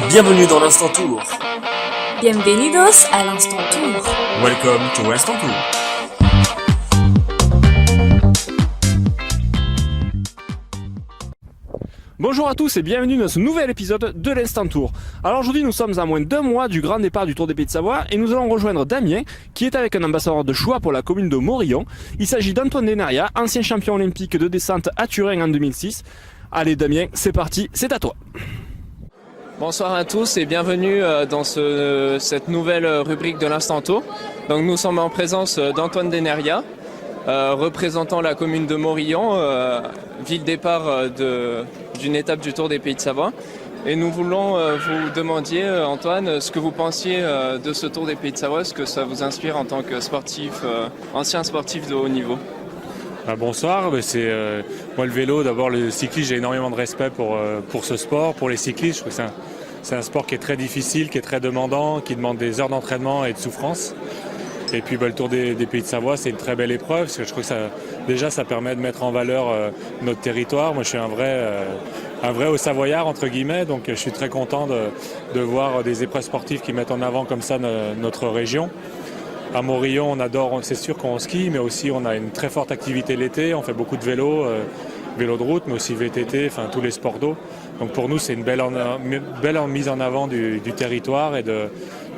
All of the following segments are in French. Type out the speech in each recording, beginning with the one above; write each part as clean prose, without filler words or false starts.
Bienvenue dans l'Instant Tour. Bienvenidos à l'Instant Tour. Welcome to Instant Tour. Bonjour à tous et bienvenue dans ce nouvel épisode de l'Instant Tour. Alors aujourd'hui nous sommes à moins d'1 mois du grand départ du Tour des Pays de Savoie et nous allons rejoindre Damien qui est avec un ambassadeur de choix pour la commune de Morillon. Il s'agit d'Antoine Denaria, ancien champion olympique de descente à Turin en 2006. Allez Damien, c'est parti, c'est à toi. Bonsoir à tous et bienvenue dans cette nouvelle rubrique de l'Instant Tour. Donc nous sommes en présence d'Antoine Denaria, représentant la commune de Morillon, ville départ d'une étape du Tour des Pays de Savoie. Et nous voulons vous demander, Antoine, ce que vous pensiez de ce Tour des Pays de Savoie, ce que ça vous inspire en tant que sportif, ancien sportif de haut niveau. Bonsoir, moi le vélo, d'abord le cyclisme, j'ai énormément de respect pour ce sport, pour les cyclistes. Je trouve que c'est un sport qui est très difficile, qui est très demandant, qui demande des heures d'entraînement et de souffrance. Et puis le Tour des Pays de Savoie, c'est une très belle épreuve, parce que je trouve que ça permet de mettre en valeur notre territoire. Moi je suis un vrai haut-savoyard entre guillemets, donc je suis très content de voir des épreuves sportives qui mettent en avant comme ça notre région. À Morillon, on adore, c'est sûr qu'on skie, mais aussi on a une très forte activité l'été, on fait beaucoup de vélo de route, mais aussi VTT, enfin tous les sports d'eau. Donc pour nous, c'est une belle mise en avant du territoire et de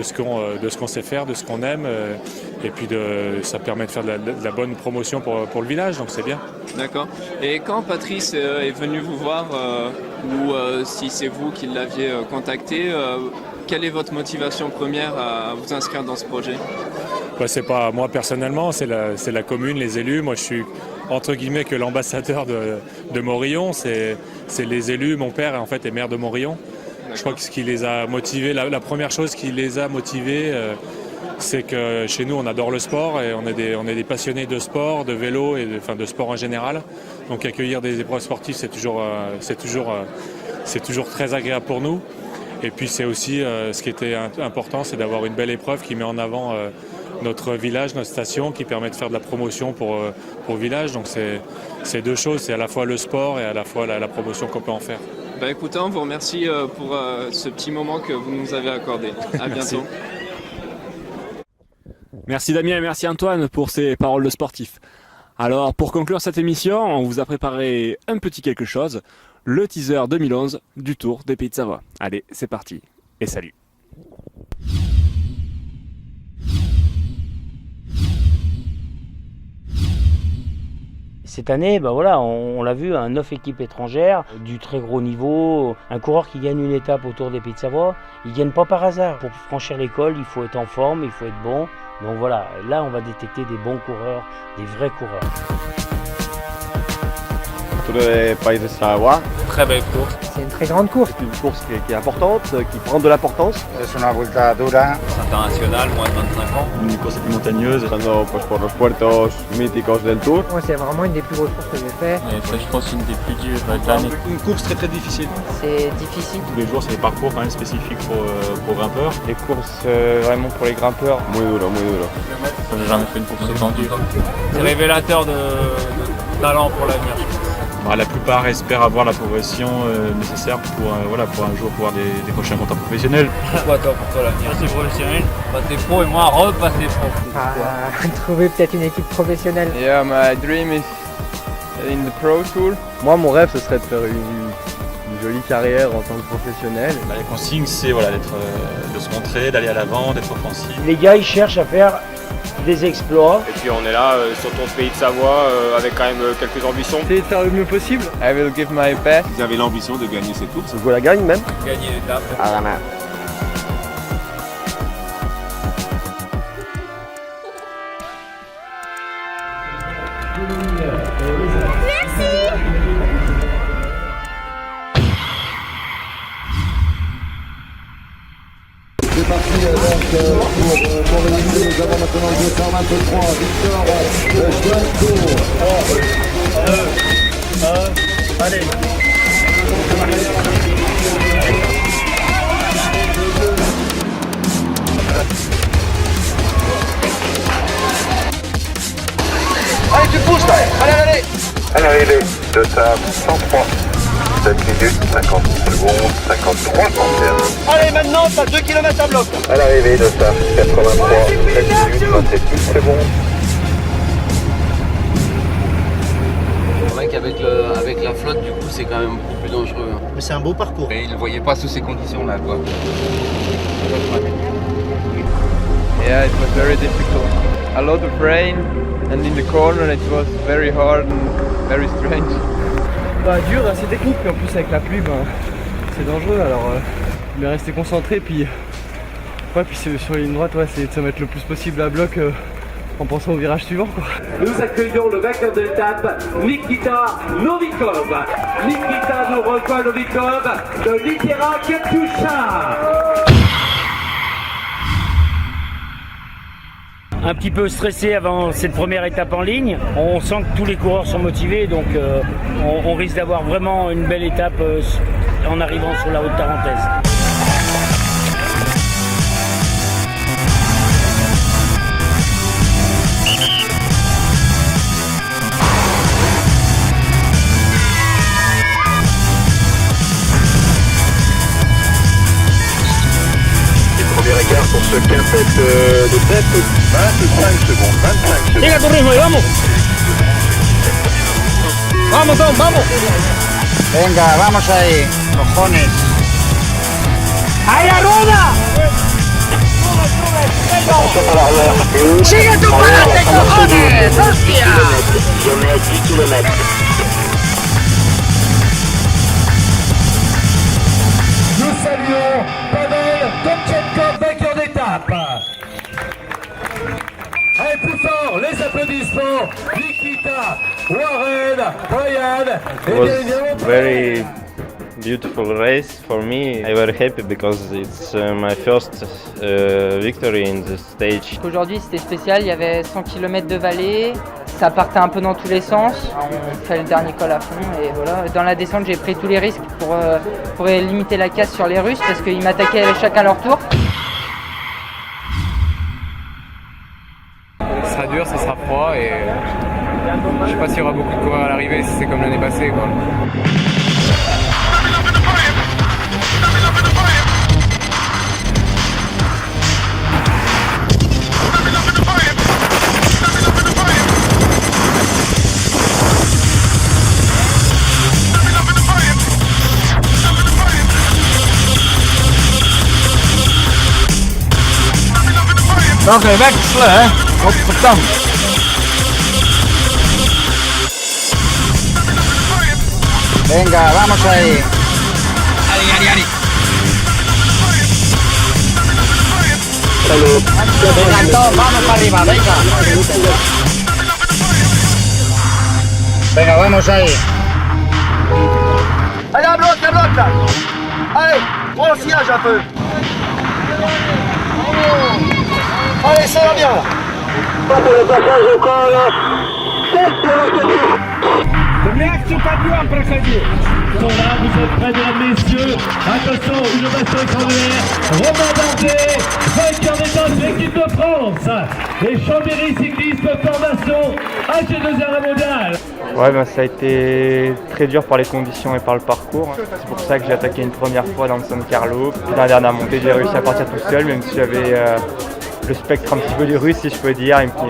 ce qu'on sait faire, de ce qu'on aime, et puis ça permet de faire de la bonne promotion pour le village, donc c'est bien. D'accord. Et quand Patrice est venu vous voir, ou si c'est vous qui l'aviez contacté, quelle est votre motivation première à vous inscrire dans ce projet ? C'est pas moi personnellement, c'est la commune, les élus. Moi je suis entre guillemets que l'ambassadeur de Morillon, c'est les élus. Mon père en fait est maire de Morillon. Je crois que ce qui les a motivés, la première chose qui les a motivés, c'est que chez nous on adore le sport et on est des passionnés de sport, de vélo et de sport en général. Donc accueillir des épreuves sportives c'est toujours très agréable pour nous. Et puis c'est aussi ce qui était important, c'est d'avoir une belle épreuve qui met en avant notre village, notre station, qui permet de faire de la promotion pour le village. Donc c'est deux choses, c'est à la fois le sport et à la fois la promotion qu'on peut en faire. Écoutez, on vous remercie pour ce petit moment que vous nous avez accordé. À bientôt. Merci Damien et merci Antoine pour ces paroles de sportif. Alors pour conclure cette émission, on vous a préparé un petit quelque chose, le teaser 2011 du Tour des Pays de Savoie. Allez, c'est parti et salut. Cette année, on l'a vu, 9 équipes étrangères, du très gros niveau. Un coureur qui gagne une étape au Tour des Pays de Savoie, il ne gagne pas par hasard. Pour franchir l'école, il faut être en forme, il faut être bon. Donc voilà, là on va détecter des bons coureurs, des vrais coureurs. Tour des Pays de Savoie. Très belle course. C'est une très grande course. C'est une course qui est importante, qui prend de l'importance. Es una vuelta dura. C'est international, moins de 25 ans. Une course plus montagneuse. Pasando por los puertos míticos del Tour. Moi, c'est vraiment une des plus grosses courses que j'ai fait. Je pense une des plus dures de l'année. Une course très très difficile. C'est difficile. Tous les jours, c'est des parcours quand même spécifiques pour grimpeurs. Des courses vraiment pour les grimpeurs. Muy duro, muy duro. J'ai jamais fait une course autant dure. C'est révélateur de talent pour l'avenir. La plupart espèrent avoir la progression nécessaire pour un jour pouvoir décrocher un contrat professionnel. Pourquoi toi, pour toi l'avenir ? Passer professionnel, passer pro et moi repasser pro. Trouver peut-être une équipe professionnelle. Yeah, my dream is in the Pro Tour. Moi, mon rêve, ce serait de faire une jolie carrière en tant que professionnel. Les consignes, c'est de se montrer, d'aller à l'avant, d'être offensif. Les gars, ils cherchent à faire des exploits. Et puis on est là sur le Tour des Pays de Savoie avec quand même quelques ambitions. Essayer de faire le mieux possible. I will give my best. Vous avez l'ambition de gagner cette course ? Vous la gagne même. Gagner l'étape. C'est parti pour Morillon. Nous avons maintenant le 223 Victor Joanco. Allez. Allez, tu pousses là. Allez. À l'arrivée de table 103. 7 minutes, 50 secondes, 53 centièmes. Allez, maintenant, t'as 2 km à bloc. À l'arrivée de ça, 83, 7 minutes, 26 secondes. C'est vrai qu'avec la flotte, du coup, c'est quand même beaucoup plus dangereux. Mais c'est un beau parcours. Mais il ne voyait pas sous ces conditions-là, quoi. Yeah, it was very difficult. A lot of rain, and in the corner it was very hard and very strange. Bah dur, assez technique, mais en plus avec la pluie, c'est dangereux. Alors, mais rester concentré, puis sur les lignes droites, c'est de se mettre le plus possible à bloc en pensant au virage suivant, quoi. Nous accueillons le vainqueur de l'étape, Nikita Novikov. Nikita Novikov de Litera Katyusha. Un petit peu stressé avant cette première étape en ligne. On sent que tous les coureurs sont motivés, donc on risque d'avoir vraiment une belle étape en arrivant sur la haute tarentaise. Premier écart pour ce quintet de tête, 25 secondes, 25 secondes. Siga tu ritmo y vamos. Vamos, Tom, vamos. Venga, vamos ahí, cojones. ¡Ahí la rueda! ¡Sigue tu parate, cojones! ¡Hostia! Je mets 10 km. Nous saluons Pavel Tomchenkov, vainqueur d'étape. Allez, plus fort, les applaudissements. Nikita, Warren, Brian, It was very beautiful race for me. I'm very happy because it's my first victory in the stage. Aujourd'hui c'était spécial, il y avait 100 km de vallée, ça partait un peu dans tous les sens. On fait le dernier col à fond et voilà. Dans la descente j'ai pris tous les risques pour limiter la casse sur les Russes parce qu'ils m'attaquaient chacun leur tour. Ce sera dur, ce sera froid et je sais pas s'il y aura beaucoup de coureurs à l'arrivée si c'est comme l'année passée, quoi. Oké, wegselen, hè? Godverdamme. Venga, vamos ahí. Ali. Venga, todos, vamos para arriba, venga. Venga, vamos ahí. Allez, à bloc, là. Allez, prends le sillage un peu. Allez, ça va bien. Pas pour le passage au col. C'est pour l'objectif. Reaction pas dur проходить. Sont là, vous êtes prêts, mesdames, messieurs. Attention, une ovation extraordinaire. Romain Bardet, vainqueur d'étape de l'équipe de France. Et Chambéry Cyclisme Formation, AG2R mondial. Ouais, ça a été très dur par les conditions et par le parcours. C'est pour ça que j'ai attaqué une première fois dans le San Carlo. Puis dans la dernière montée, j'ai réussi à partir tout seul, même si j'avais le spectre un petit peu du russe, si je peux dire, qui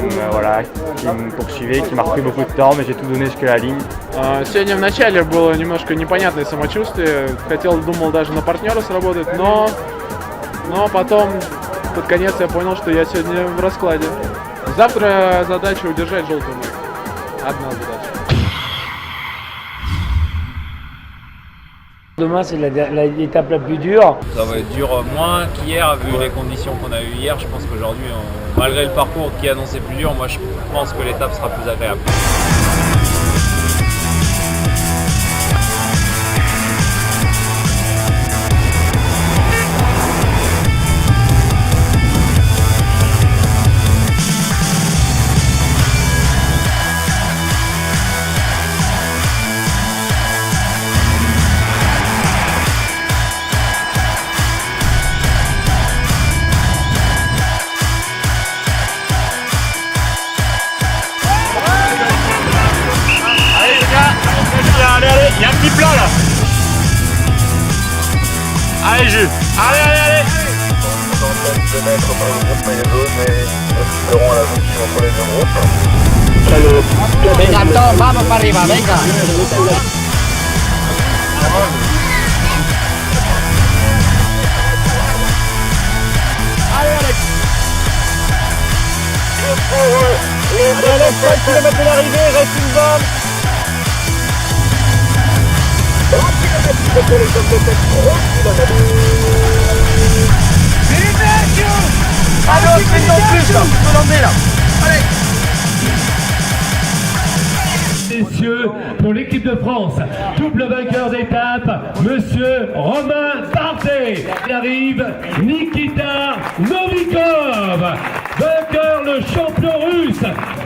me poursuivait, qui m'a repris beaucoup de temps, mais j'ai tout donné jusqu'à la ligne. Сегодня в начале было немножко непонятное самочувствие. Думал даже на партнера сработать, но потом под конец я понял, что я сегодня в раскладе. Завтра задача удержать желтую майку. Одна задача. Demain c'est l'étape la plus dure. Ça va être dur moins qu'hier vu les conditions qu'on a eues hier. Je pense qu'aujourd'hui, malgré le parcours qui annonçait plus dur, moi je pense que l'étape sera plus agréable. jus. Allez, allez, allez. De mettre par le groupe maillot jaune et assisteront à la jonction entre les deux groupes. Salut. Venga, todos, vamos para arriba, venga. Allez Alex. Allez Alex, 5 km de l'arrivée, reste une bande. 3 km pour les hommes de tête, 3 km. Allez, on fait plus là, on peut l'emmener là. Allez. Messieurs, pour l'équipe de France, double vainqueur d'étape, monsieur Romain Bardet. Il arrive Nikita Novikov, vainqueur le champion russe,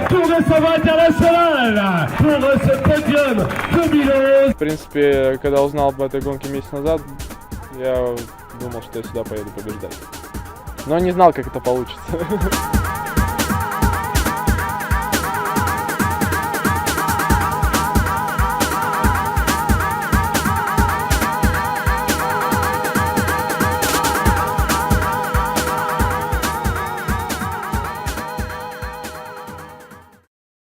Tour de Savoie international pour ce podium 2011. В принципе, когда узнал об этой гонке месяц назад, я думал, что я сюда поеду побеждать. Но не знал, как это получится.